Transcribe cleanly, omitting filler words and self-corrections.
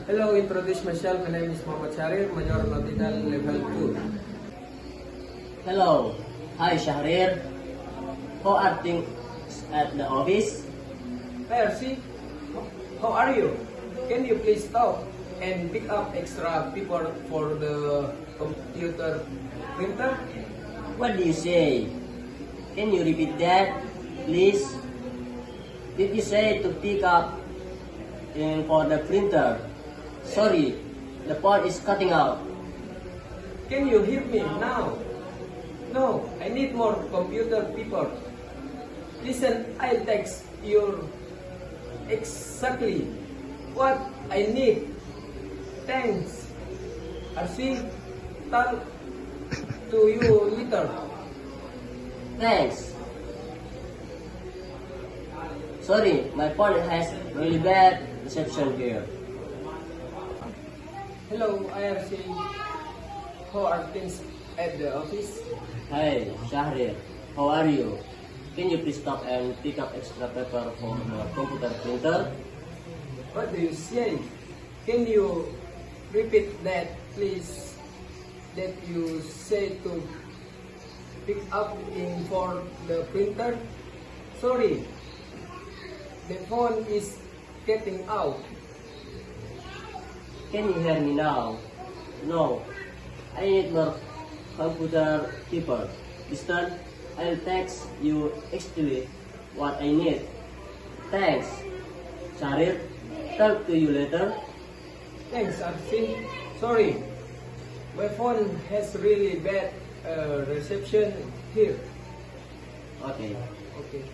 Hello, introduce myself. My name is Makassar, Major Nautical Level 2. Hello. Hi, Shahrir. How are things at the office? Hi, RC. How are you? Can you please stop and pick up extra paper for the computer printer? What do you say? Can you repeat that, please? Did you say to pick up for the printer? Sorry, the part is cutting out. Can you hear me now? No, I need more computer paper. Listen, I'll text you exactly what I need. Thanks. RC, talk to you later. Thanks. Sorry, my phone has really bad reception here. Hello, IRC. How are things at the office? Hi, Shahrir. How are you? Can you please stop and pick up extra paper for the computer printer? What do you say? Can you repeat that, please? That you say to pick up in for the printer? Sorry, the phone is getting out. Can you hear me now? No. I need more computer paper. Listen, I'll text you actually what I need. Thanks. Shahrir, talk to you later. Thanks, RC. Sorry, my phone has really bad reception here. Okay. Okay.